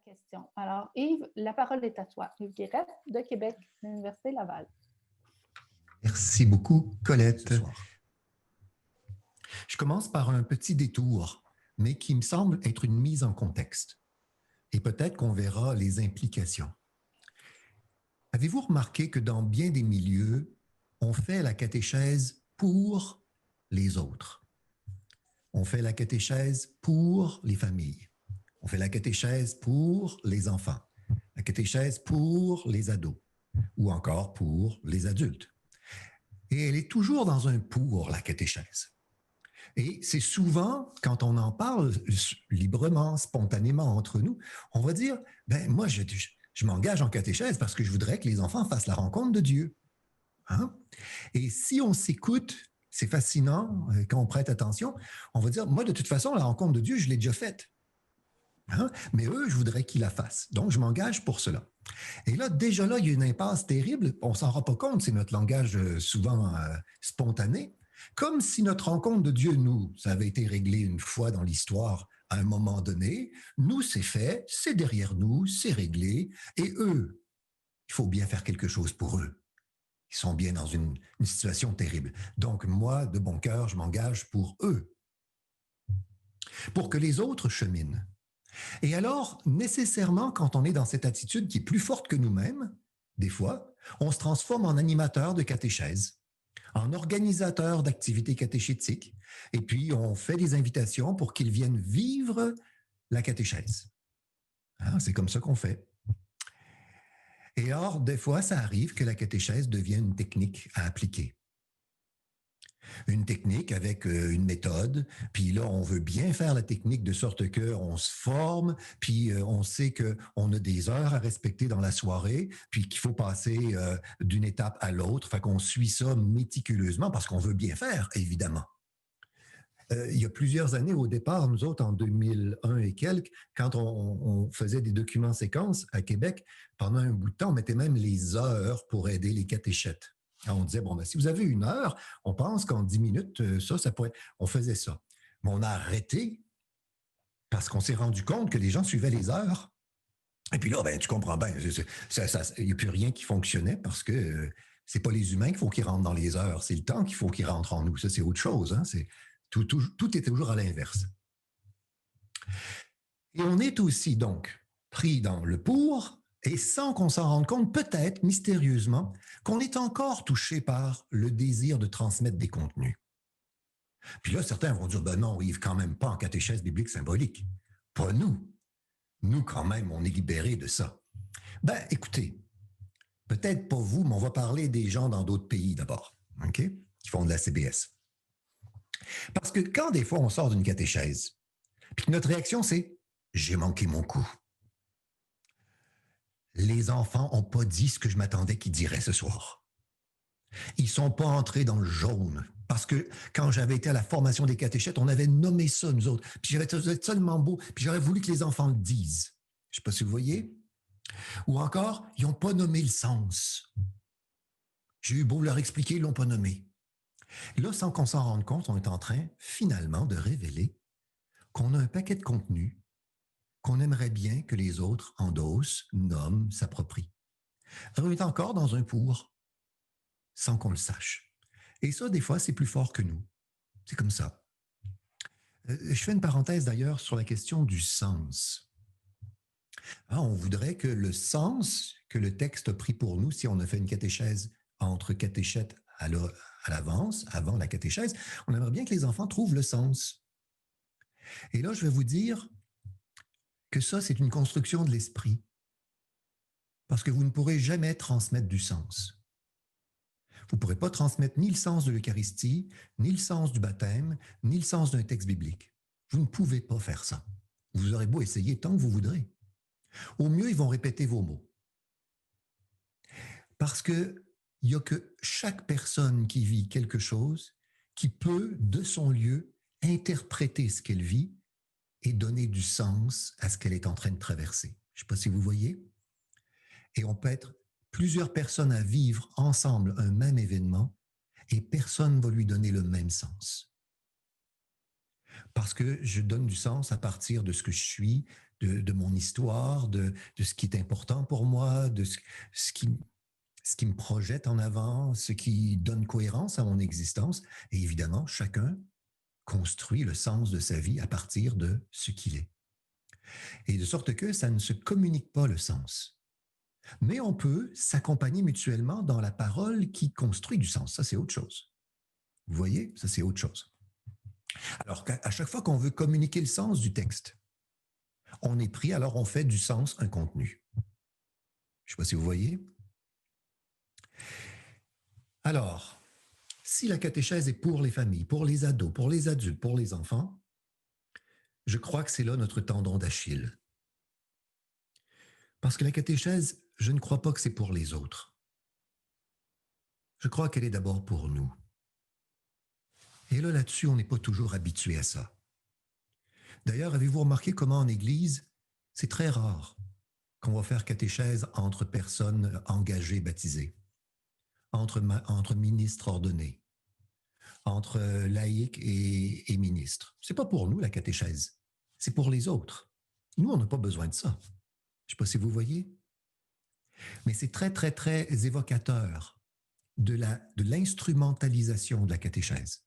question. Alors, Yves, la parole est à toi. Yves Guérette de Québec, l'Université Laval. Merci beaucoup, Colette. Je commence par un petit détour, mais qui me semble être une mise en contexte. Et peut-être qu'on verra les implications. Avez-vous remarqué que dans bien des milieux, on fait la catéchèse pour les autres? On fait la catéchèse pour les familles. On fait la catéchèse pour les enfants. La catéchèse pour les ados. Ou encore pour les adultes. Et elle est toujours dans un pour, la catéchèse. Et c'est souvent, quand on en parle librement, spontanément entre nous, on va dire, ben moi, je m'engage en catéchèse parce que je voudrais que les enfants fassent la rencontre de Dieu. Hein? Et si on s'écoute, c'est fascinant, quand on prête attention, on va dire, moi, de toute façon, la rencontre de Dieu, je l'ai déjà faite. Hein? Mais eux, je voudrais qu'ils la fassent. Donc, je m'engage pour cela. Et là, déjà là, il y a une impasse terrible. On ne s'en rend pas compte, c'est notre langage souvent spontané. Comme si notre rencontre de Dieu, nous, ça avait été réglé une fois dans l'histoire à un moment donné. Nous, c'est fait, c'est derrière nous, c'est réglé. Et eux, il faut bien faire quelque chose pour eux. Ils sont bien dans une situation terrible. Donc, moi, de bon cœur, je m'engage pour eux. Pour que les autres cheminent. Et alors, nécessairement, quand on est dans cette attitude qui est plus forte que nous-mêmes, des fois, on se transforme en animateur de catéchèse, en organisateur d'activités catéchétiques, et puis on fait des invitations pour qu'ils viennent vivre la catéchèse. Hein, c'est comme ça qu'on fait. Et or, des fois, ça arrive que la catéchèse devienne une technique à appliquer. Une technique avec une méthode, puis là, on veut bien faire la technique de sorte qu'on se forme, puis on sait qu'on a des heures à respecter dans la soirée, puis qu'il faut passer d'une étape à l'autre, fait qu'on suit ça méticuleusement parce qu'on veut bien faire, évidemment. Il y a plusieurs années, au départ, nous autres, en 2001 et quelques, quand on faisait des documents séquences à Québec, pendant un bout de temps, on mettait même les heures pour aider les catéchètes. Alors, on disait, bon, ben, si vous avez une heure, on pense qu'en 10 minutes, ça pourrait... On faisait ça. Mais on a arrêté parce qu'on s'est rendu compte que les gens suivaient les heures. Et puis là, ben, tu comprends bien, il n'y a plus rien qui fonctionnait parce que c'est pas les humains qu'il faut qu'ils rentrent dans les heures, c'est le temps qu'il faut qu'ils rentrent en nous. Ça, c'est autre chose. Hein? Tout est toujours à l'inverse. Et on est aussi donc pris dans le pour, et sans qu'on s'en rende compte, peut-être mystérieusement, qu'on est encore touché par le désir de transmettre des contenus. Puis là, certains vont dire, ben non, Yves, quand même pas en catéchèse biblique symbolique. Pas nous. Nous, quand même, on est libérés de ça. Ben, écoutez, peut-être pas vous, mais on va parler des gens dans d'autres pays d'abord, OK, qui font de la CBS. Parce que quand des fois on sort d'une catéchèse, puis notre réaction c'est « j'ai manqué mon coup ». Les enfants n'ont pas dit ce que je m'attendais qu'ils diraient ce soir. Ils ne sont pas entrés dans le jaune. Parce que quand j'avais été à la formation des catéchètes, on avait nommé ça, nous autres. Puis j'avais trouvé ça tellement beau. Puis j'aurais voulu que les enfants le disent. Je ne sais pas si vous voyez. Ou encore, ils n'ont pas nommé le sens. J'ai eu beau leur expliquer, ils ne l'ont pas nommé. Là, sans qu'on s'en rende compte, on est en train, finalement, de révéler qu'on a un paquet de contenus qu'on aimerait bien que les autres endossent, nomment, s'approprient. On est encore dans un pour, sans qu'on le sache. Et ça, des fois, c'est plus fort que nous. C'est comme ça. Je fais une parenthèse d'ailleurs sur la question du sens. On voudrait que le sens que le texte a pris pour nous, si on a fait une catéchèse entre catéchètes à l'avance, avant la catéchèse, on aimerait bien que les enfants trouvent le sens. Et là, je vais vous dire que ça, c'est une construction de l'esprit. Parce que vous ne pourrez jamais transmettre du sens. Vous ne pourrez pas transmettre ni le sens de l'Eucharistie, ni le sens du baptême, ni le sens d'un texte biblique. Vous ne pouvez pas faire ça. Vous aurez beau essayer tant que vous voudrez. Au mieux, ils vont répéter vos mots. Parce qu'il n'y a que chaque personne qui vit quelque chose qui peut, de son lieu, interpréter ce qu'elle vit et donner du sens à ce qu'elle est en train de traverser. Je ne sais pas si vous voyez. Et on peut être plusieurs personnes à vivre ensemble un même événement et personne ne va lui donner le même sens. Parce que je donne du sens à partir de ce que je suis, de mon histoire, de ce qui est important pour moi, de ce qui me projette en avant, ce qui donne cohérence à mon existence. Et évidemment, chacun construit le sens de sa vie à partir de ce qu'il est. Et de sorte que ça ne se communique pas le sens. Mais on peut s'accompagner mutuellement dans la parole qui construit du sens. Ça, c'est autre chose. Vous voyez, ça, c'est autre chose. Alors qu'à chaque fois qu'on veut communiquer le sens du texte, on est pris, alors on fait du sens un contenu. Je ne sais pas si vous voyez. Alors, si la catéchèse est pour les familles, pour les ados, pour les adultes, pour les enfants, je crois que c'est là notre tendon d'Achille. Parce que la catéchèse, je ne crois pas que c'est pour les autres. Je crois qu'elle est d'abord pour nous. Et là-dessus, on n'est pas toujours habitué à ça. D'ailleurs, avez-vous remarqué comment en Église, c'est très rare qu'on va faire catéchèse entre personnes engagées, baptisées, entre ministres ordonnés, entre laïcs et ministres. C'est pas pour nous, la catéchèse. C'est pour les autres. Nous, on n'a pas besoin de ça. Je ne sais pas si vous voyez. Mais c'est très, très, très évocateur de l'instrumentalisation de la catéchèse.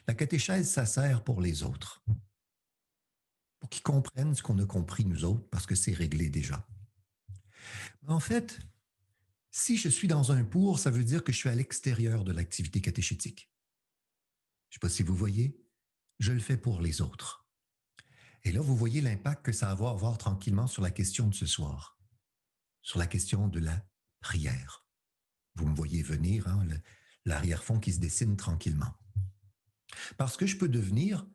La catéchèse, ça sert pour les autres, pour qu'ils comprennent ce qu'on a compris nous autres, parce que c'est réglé déjà. Mais en fait, si je suis dans un pour, ça veut dire que je suis à l'extérieur de l'activité catéchétique. Je ne sais pas si vous voyez, je le fais pour les autres. Et là, vous voyez l'impact que ça va avoir tranquillement sur la question de ce soir, sur la question de la prière. Vous me voyez venir, hein, l'arrière-fond qui se dessine tranquillement. Parce que je peux devenir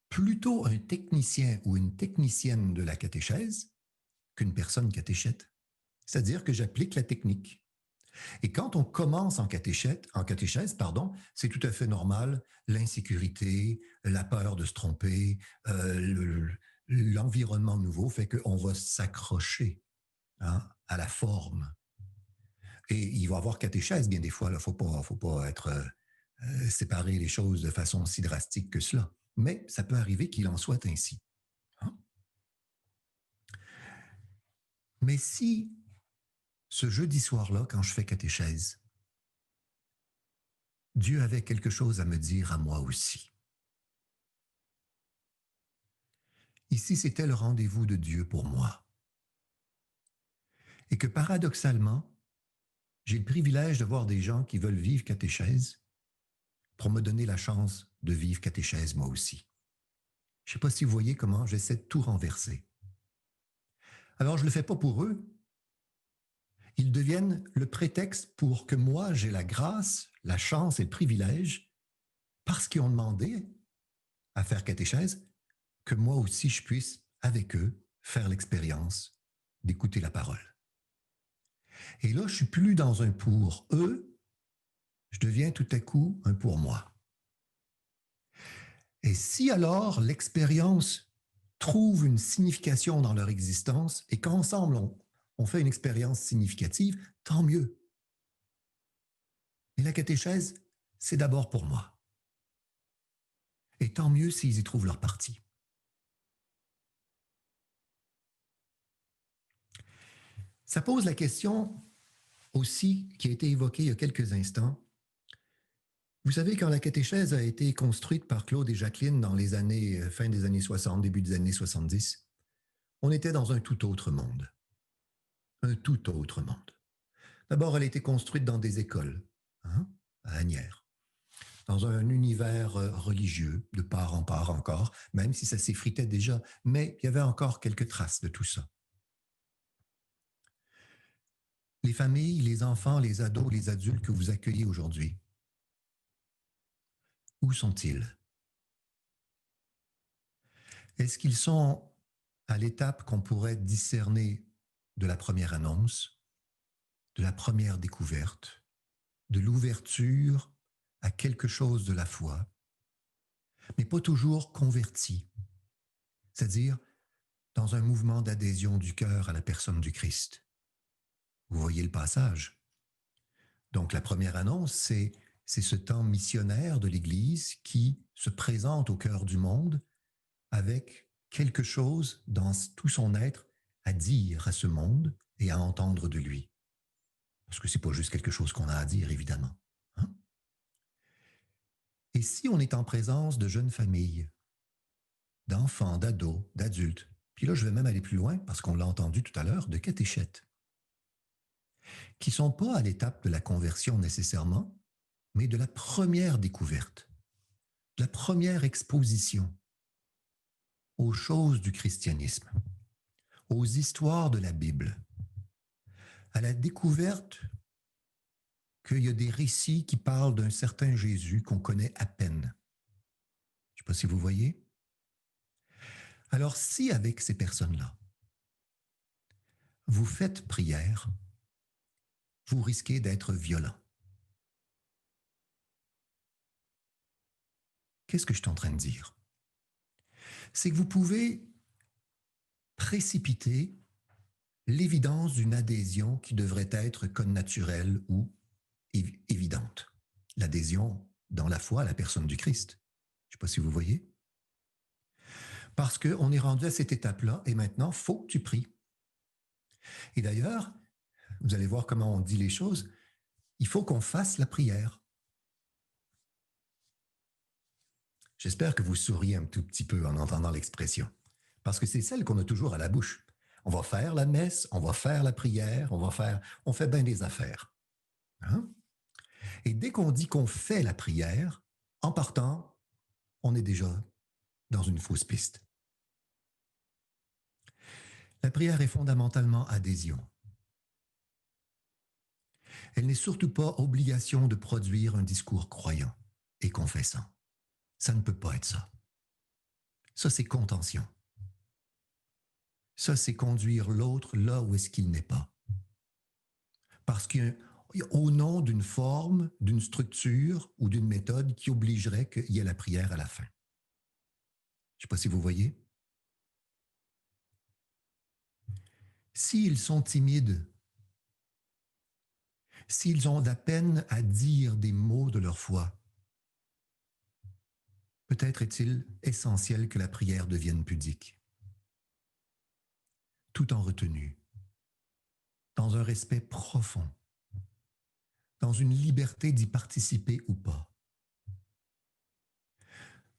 plutôt un technicien ou une technicienne de la catéchèse qu'une personne catéchète. C'est-à-dire que j'applique la technique. Et quand on commence en catéchèse, c'est tout à fait normal, l'insécurité, la peur de se tromper, l'environnement nouveau fait qu'on va s'accrocher à la forme. Et il va y avoir catéchèse bien des fois, il ne faut pas séparer les choses de façon aussi drastique que cela. Mais ça peut arriver qu'il en soit ainsi. Hein? Mais si ce jeudi soir-là, quand je fais catéchèse, Dieu avait quelque chose à me dire à moi aussi. Ici, c'était le rendez-vous de Dieu pour moi. Et que paradoxalement, j'ai le privilège de voir des gens qui veulent vivre catéchèse pour me donner la chance de vivre catéchèse moi aussi. Je ne sais pas si vous voyez comment j'essaie de tout renverser. Alors, je ne le fais pas pour eux. Ils deviennent le prétexte pour que moi, j'ai la grâce, la chance et le privilège, parce qu'ils ont demandé à faire catéchèse, que moi aussi je puisse, avec eux, faire l'expérience d'écouter la parole. Et là, je ne suis plus dans un pour eux, je deviens tout à coup un pour moi. Et si alors l'expérience trouve une signification dans leur existence et qu'ensemble on fait une expérience significative, tant mieux. Mais la catéchèse, c'est d'abord pour moi. Et tant mieux s'ils y trouvent leur partie. Ça pose la question aussi qui a été évoquée il y a quelques instants. Vous savez, quand la catéchèse a été construite par Claude et Jacqueline dans les années, fin des années 60, début des années 70, on était dans un tout autre monde. Un tout autre monde. D'abord, elle a été construite dans des écoles, à Asnières, dans un univers religieux, de part en part encore, même si ça s'effritait déjà, mais il y avait encore quelques traces de tout ça. Les familles, les enfants, les ados, les adultes que vous accueillez aujourd'hui, où sont-ils? Est-ce qu'ils sont à l'étape qu'on pourrait discerner de la première annonce, de la première découverte, de l'ouverture à quelque chose de la foi, mais pas toujours convertis, c'est-à-dire dans un mouvement d'adhésion du cœur à la personne du Christ? Vous voyez le passage. Donc la première annonce, c'est ce temps missionnaire de l'Église qui se présente au cœur du monde avec quelque chose dans tout son être à dire à ce monde et à entendre de lui. Parce que ce n'est pas juste quelque chose qu'on a à dire, évidemment. Hein? Et si on est en présence de jeunes familles, d'enfants, d'ados, d'adultes, puis là, je vais même aller plus loin, parce qu'on l'a entendu tout à l'heure, de catéchètes, qui ne sont pas à l'étape de la conversion nécessairement, mais de la première découverte, de la première exposition aux choses du christianisme, aux histoires de la Bible, à la découverte qu'il y a des récits qui parlent d'un certain Jésus qu'on connaît à peine. Je ne sais pas si vous voyez. Alors, si avec ces personnes-là, vous faites prière, vous risquez d'être violent. Qu'est-ce que je suis en train de dire? C'est que vous pouvez précipiter l'évidence d'une adhésion qui devrait être connaturelle ou évidente. L'adhésion dans la foi à la personne du Christ. Je ne sais pas si vous voyez. Parce qu'on est rendu à cette étape-là et maintenant, il faut que tu pries. Et d'ailleurs, vous allez voir comment on dit les choses, il faut qu'on fasse la prière. J'espère que vous souriez un tout petit peu en entendant l'expression, parce que c'est celle qu'on a toujours à la bouche. On va faire la messe, on va faire la prière, on fait bien des affaires. Hein? Et dès qu'on dit qu'on fait la prière, en partant, on est déjà dans une fausse piste. La prière est fondamentalement adhésion. Elle n'est surtout pas obligation de produire un discours croyant et confessant. Ça ne peut pas être ça. Ça, c'est contention. Ça, c'est conduire l'autre là où est-ce qu'il n'est pas. Parce qu'au nom d'une forme, d'une structure ou d'une méthode qui obligerait qu'il y ait la prière à la fin. Je ne sais pas si vous voyez. S'ils sont timides, s'ils ont de la peine à dire des mots de leur foi, peut-être est-il essentiel que la prière devienne pudique, tout en retenue, dans un respect profond, dans une liberté d'y participer ou pas,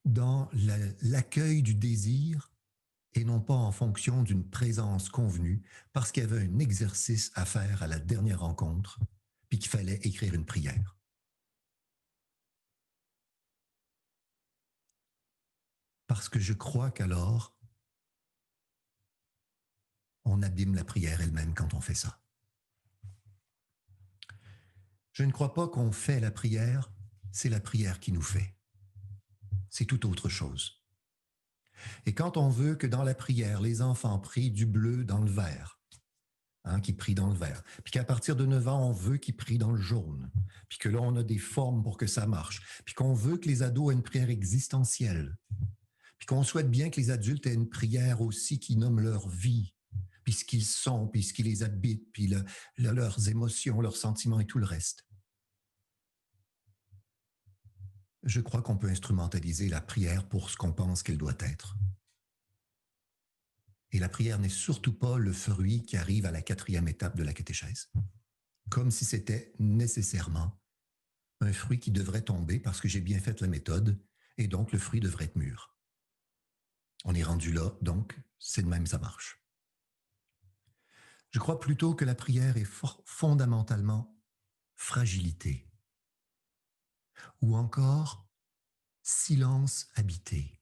dans l'accueil du désir et non pas en fonction d'une présence convenue parce qu'il y avait un exercice à faire à la dernière rencontre puis qu'il fallait écrire une prière. Parce que je crois qu'alors, on abîme la prière elle-même quand on fait ça. Je ne crois pas qu'on fait la prière, c'est la prière qui nous fait. C'est tout autre chose. Et quand on veut que dans la prière, les enfants prient du bleu dans le vert, qu'ils prient dans le vert, puis qu'à partir de 9 ans, on veut qu'ils prient dans le jaune, puis que là, on a des formes pour que ça marche, puis qu'on veut que les ados aient une prière existentielle, puis qu'on souhaite bien que les adultes aient une prière aussi qui nomme leur vie, puis ce qu'ils sont, puis ce qui les habite, puis leurs émotions, leurs sentiments et tout le reste. Je crois qu'on peut instrumentaliser la prière pour ce qu'on pense qu'elle doit être. Et la prière n'est surtout pas le fruit qui arrive à la 4e étape de la catéchèse, comme si c'était nécessairement un fruit qui devrait tomber parce que j'ai bien fait la méthode et donc le fruit devrait être mûr. On est rendu là, donc c'est de même ça marche. Je crois plutôt que la prière est fondamentalement fragilité ou encore silence habité.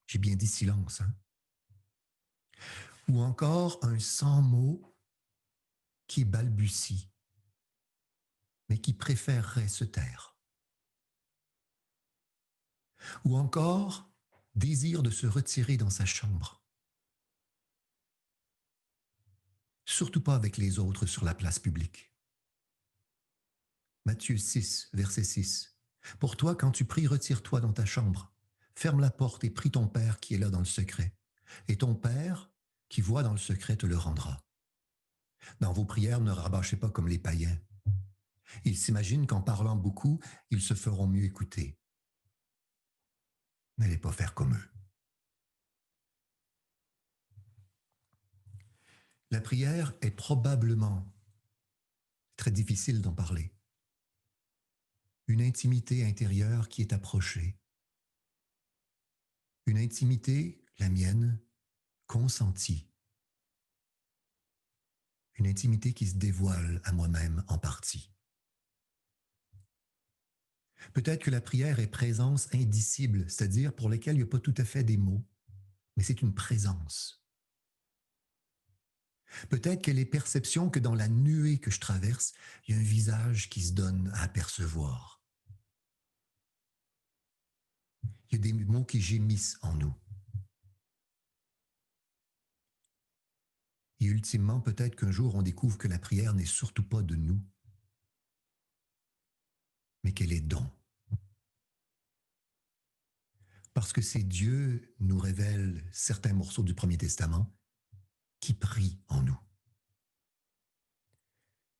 J'ai bien dit silence, hein? Ou encore un sans mot qui balbutie, mais qui préférerait se taire. Ou encore désir de se retirer dans sa chambre. Surtout pas avec les autres sur la place publique. Matthieu 6, verset 6. Pour toi, quand tu pries, retire-toi dans ta chambre. Ferme la porte et prie ton Père qui est là dans le secret. Et ton Père, qui voit dans le secret, te le rendra. Dans vos prières, ne rabâchez pas comme les païens. Ils s'imaginent qu'en parlant beaucoup, ils se feront mieux écouter. N'allez pas faire comme eux. La prière est probablement, très difficile d'en parler, une intimité intérieure qui est approchée. Une intimité, la mienne, consentie. Une intimité qui se dévoile à moi-même en partie. Peut-être que la prière est présence indicible, c'est-à-dire pour laquelle il n'y a pas tout à fait des mots, mais c'est une présence. Peut-être qu'elle est perception que dans la nuée que je traverse, il y a un visage qui se donne à apercevoir. Il y a des mots qui gémissent en nous. Et ultimement, peut-être qu'un jour, on découvre que la prière n'est surtout pas de nous, mais qu'elle est don. Parce que c'est Dieu nous révèle certains morceaux du Premier Testament qui prient en nous.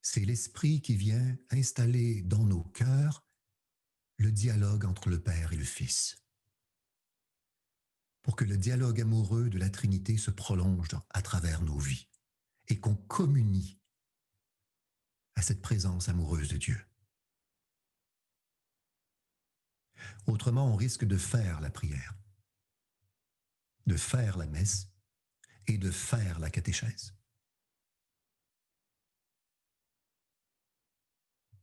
C'est l'Esprit qui vient installer dans nos cœurs le dialogue entre le Père et le Fils, pour que le dialogue amoureux de la Trinité se prolonge à travers nos vies et qu'on communie à cette présence amoureuse de Dieu. Autrement, on risque de faire la prière, de faire la messe et de faire la catéchèse.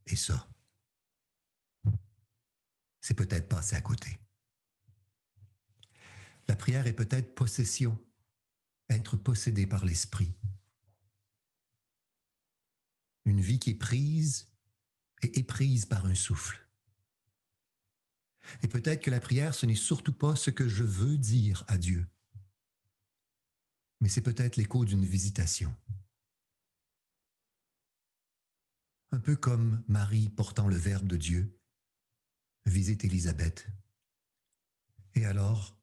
Et ça, c'est peut-être passé à côté. La prière est peut-être possession, être possédé par l'Esprit. Une vie qui est prise et éprise par un souffle. Et peut-être que la prière, ce n'est surtout pas ce que je veux dire à Dieu, mais c'est peut-être l'écho d'une visitation. Un peu comme Marie portant le Verbe de Dieu visite Élisabeth. Et alors,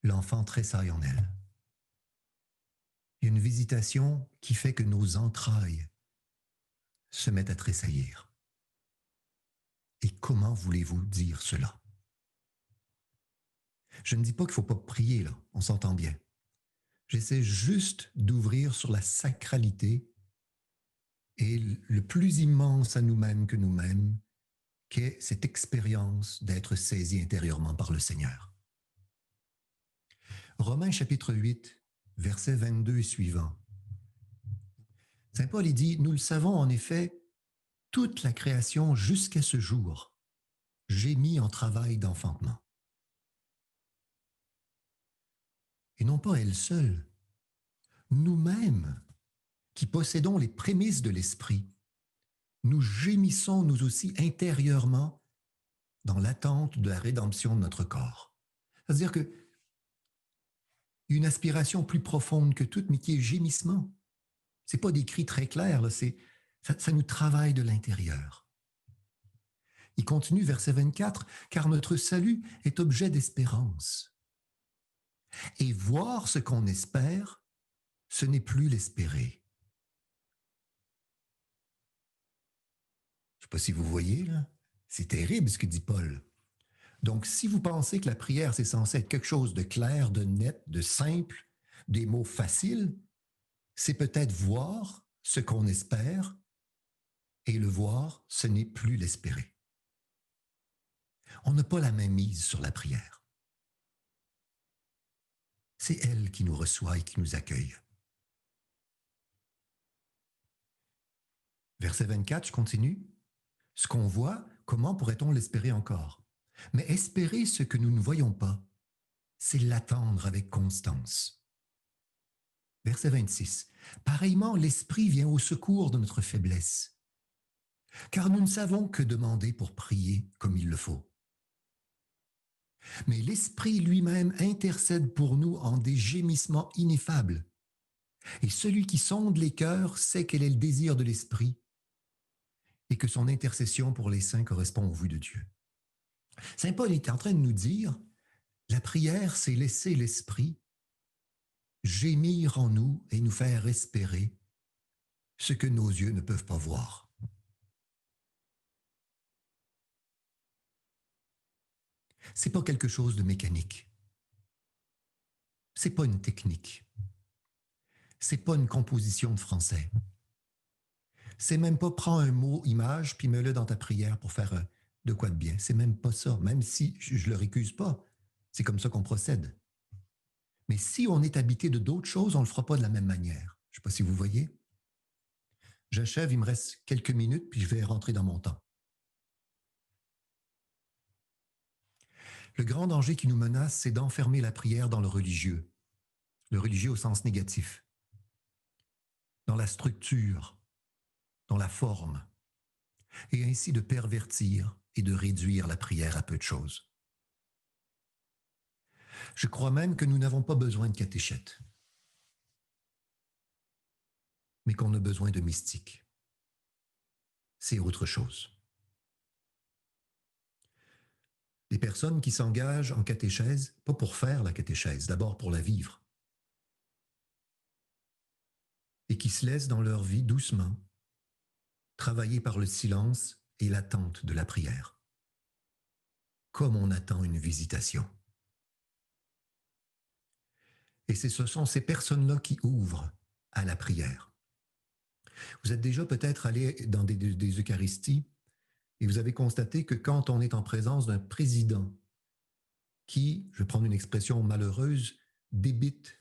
l'enfant tressaille en elle. Il y a une visitation qui fait que nos entrailles se mettent à tressaillir. Et comment voulez-vous dire cela? Je ne dis pas qu'il ne faut pas prier, là, on s'entend bien. J'essaie juste d'ouvrir sur la sacralité et le plus immense à nous-mêmes que nous-mêmes, qu'est cette expérience d'être saisi intérieurement par le Seigneur. Romains chapitre 8, versets 22 et suivants. Saint Paul il dit, nous le savons en effet, toute la création jusqu'à ce jour gémit en travail d'enfantement. Et non pas elle seule, nous-mêmes qui possédons les prémices de l'esprit, nous gémissons nous aussi intérieurement dans l'attente de la rédemption de notre corps. C'est-à-dire que une aspiration plus profonde que toute, mais qui est gémissement. Ce n'est pas des cris très clairs, là, ça nous travaille de l'intérieur. Il continue, verset 24, car notre salut est objet d'espérance. Et voir ce qu'on espère, ce n'est plus l'espérer. Je ne sais pas si vous voyez, là. C'est terrible ce que dit Paul. Donc, si vous pensez que la prière, c'est censé être quelque chose de clair, de net, de simple, des mots faciles, c'est peut-être voir ce qu'on espère, et le voir, ce n'est plus l'espérer. On n'a pas la même mise sur la prière. C'est elle qui nous reçoit et qui nous accueille. Verset 24, je continue. Ce qu'on voit, comment pourrait-on l'espérer encore? Mais espérer ce que nous ne voyons pas, c'est l'attendre avec constance. Verset 26. Pareillement, l'Esprit vient au secours de notre faiblesse, car nous ne savons que demander pour prier comme il le faut. Mais l'Esprit lui-même intercède pour nous en des gémissements ineffables. Et celui qui sonde les cœurs sait quel est le désir de l'Esprit et que son intercession pour les saints correspond aux vues de Dieu. Saint Paul est en train de nous dire, la prière, c'est laisser l'Esprit gémir en nous et nous faire espérer ce que nos yeux ne peuvent pas voir. C'est pas quelque chose de mécanique. C'est pas une technique. C'est pas une composition de français. C'est même pas prends un mot image puis mets-le dans ta prière pour faire de quoi de bien. C'est même pas ça, même si je le récuse pas. C'est comme ça qu'on procède. Mais si on est habité de d'autres choses, on ne le fera pas de la même manière. Je ne sais pas si vous voyez. J'achève, il me reste quelques minutes, puis je vais rentrer dans mon temps. Le grand danger qui nous menace, c'est d'enfermer la prière dans le religieux au sens négatif, dans la structure, dans la forme, et ainsi de pervertir et de réduire la prière à peu de choses. Je crois même que nous n'avons pas besoin de catéchètes, mais qu'on a besoin de mystiques. C'est autre chose. Des personnes qui s'engagent en catéchèse, pas pour faire la catéchèse, d'abord pour la vivre, et qui se laissent dans leur vie doucement travailler par le silence et l'attente de la prière, comme on attend une visitation. Et ce sont ces personnes-là qui ouvrent à la prière. Vous êtes déjà peut-être allé dans des Eucharisties et vous avez constaté que quand on est en présence d'un président qui, je vais prendre une expression malheureuse, débite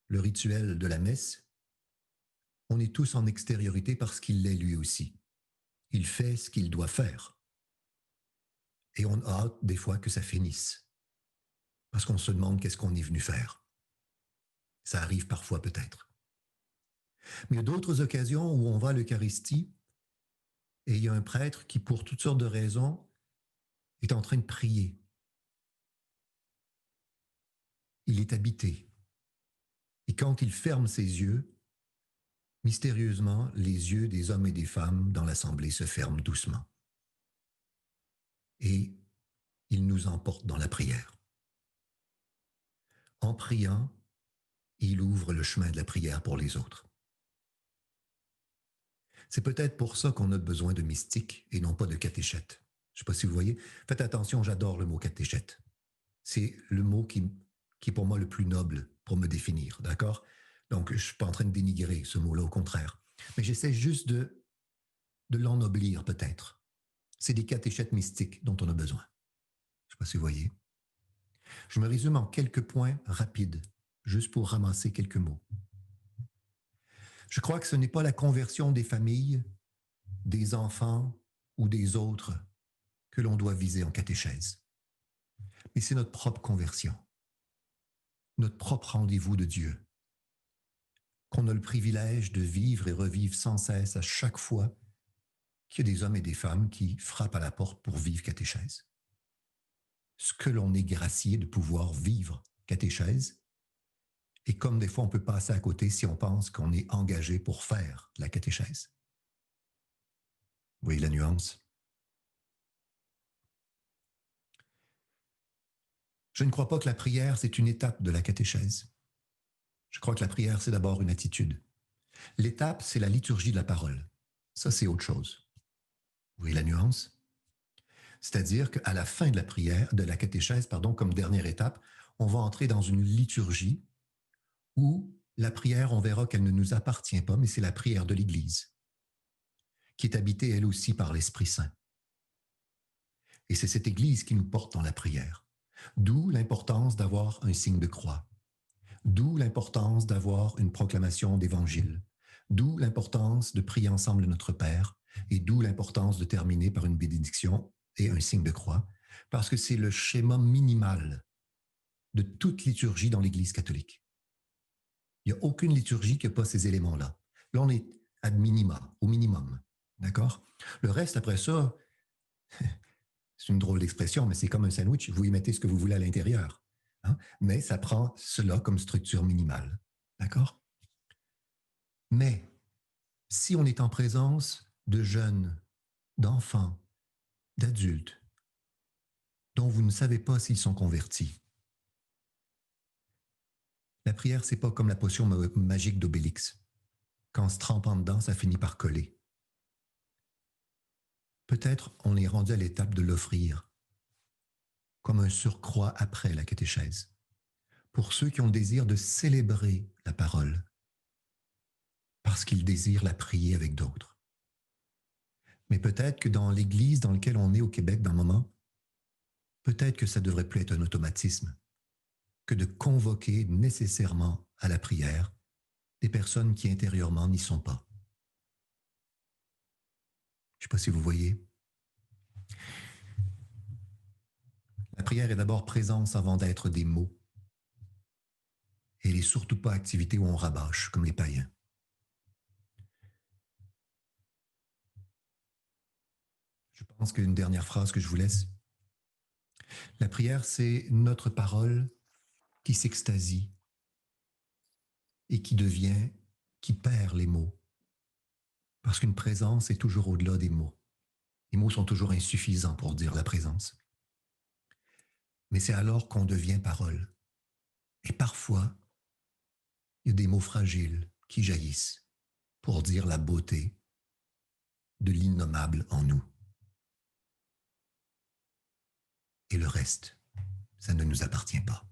le rituel de la messe, on est tous en extériorité parce qu'il l'est lui aussi. Il fait ce qu'il doit faire. Et on a hâte des fois que ça finisse. Parce qu'on se demande qu'est-ce qu'on est venu faire. Ça arrive parfois peut-être. Mais il y a d'autres occasions où on va à l'Eucharistie et il y a un prêtre qui, pour toutes sortes de raisons, est en train de prier. Il est habité. Et quand il ferme ses yeux, mystérieusement, les yeux des hommes et des femmes dans l'assemblée se ferment doucement. Et il nous emporte dans la prière. En priant, il ouvre le chemin de la prière pour les autres. C'est peut-être pour ça qu'on a besoin de mystiques et non pas de catéchètes. Je ne sais pas si vous voyez. Faites attention, j'adore le mot catéchète. C'est le mot qui est pour moi le plus noble pour me définir, d'accord? Donc, je ne suis pas en train de dénigrer ce mot-là, au contraire. Mais j'essaie juste de l'ennoblir peut-être. C'est des catéchètes mystiques dont on a besoin. Je ne sais pas si vous voyez. Je me résume en quelques points rapides, juste pour ramasser quelques mots. Je crois que ce n'est pas la conversion des familles, des enfants ou des autres que l'on doit viser en catéchèse. Mais c'est notre propre conversion, notre propre rendez-vous de Dieu, qu'on a le privilège de vivre et revivre sans cesse à chaque fois qu'il y a des hommes et des femmes qui frappent à la porte pour vivre catéchèse. Ce que l'on est gracié de pouvoir vivre catéchèse, et comme des fois on peut passer à côté si on pense qu'on est engagé pour faire la catéchèse. Vous voyez la nuance? Je ne crois pas que la prière, c'est une étape de la catéchèse. Je crois que la prière, c'est d'abord une attitude. L'étape, c'est la liturgie de la parole. Ça, c'est autre chose. Vous voyez la nuance? C'est-à-dire qu'à la fin de la prière, de la catéchèse, comme dernière étape, on va entrer dans une liturgie où la prière, on verra qu'elle ne nous appartient pas, mais c'est la prière de l'Église, qui est habitée elle aussi par l'Esprit Saint. Et c'est cette Église qui nous porte dans la prière. D'où l'importance d'avoir un signe de croix. D'où l'importance d'avoir une proclamation d'évangile. D'où l'importance de prier ensemble notre Père. Et d'où l'importance de terminer par une bénédiction et un signe de croix. Parce que c'est le schéma minimal de toute liturgie dans l'Église catholique. Il n'y a aucune liturgie qui n'a pas ces éléments-là. Là, on est ad minima, au minimum. D'accord? Le reste, après ça, c'est une drôle d'expression, mais c'est comme un sandwich. Vous y mettez ce que vous voulez à l'intérieur. Hein? Mais ça prend cela comme structure minimale. D'accord? Mais si on est en présence de jeunes, d'enfants, d'adultes, dont vous ne savez pas s'ils sont convertis, la prière, c'est pas comme la potion magique d'Obélix. Qu'en se trempant dedans, ça finit par coller. Peut-être on est rendu à l'étape de l'offrir comme un surcroît après la catéchèse. Pour ceux qui ont le désir de célébrer la parole parce qu'ils désirent la prier avec d'autres. Mais peut-être que dans l'Église dans laquelle on est au Québec dans le moment, peut-être que ça devrait plus être un automatisme que de convoquer nécessairement à la prière des personnes qui intérieurement n'y sont pas. Je ne sais pas si vous voyez. La prière est d'abord présence avant d'être des mots. Et elle n'est surtout pas activité où on rabâche, comme les païens. Je pense qu'une dernière phrase que je vous laisse. La prière, c'est notre parole qui s'extasie et qui perd les mots. Parce qu'une présence est toujours au-delà des mots. Les mots sont toujours insuffisants pour dire la présence. Mais c'est alors qu'on devient parole. Et parfois, il y a des mots fragiles qui jaillissent pour dire la beauté de l'innommable en nous. Et le reste, ça ne nous appartient pas.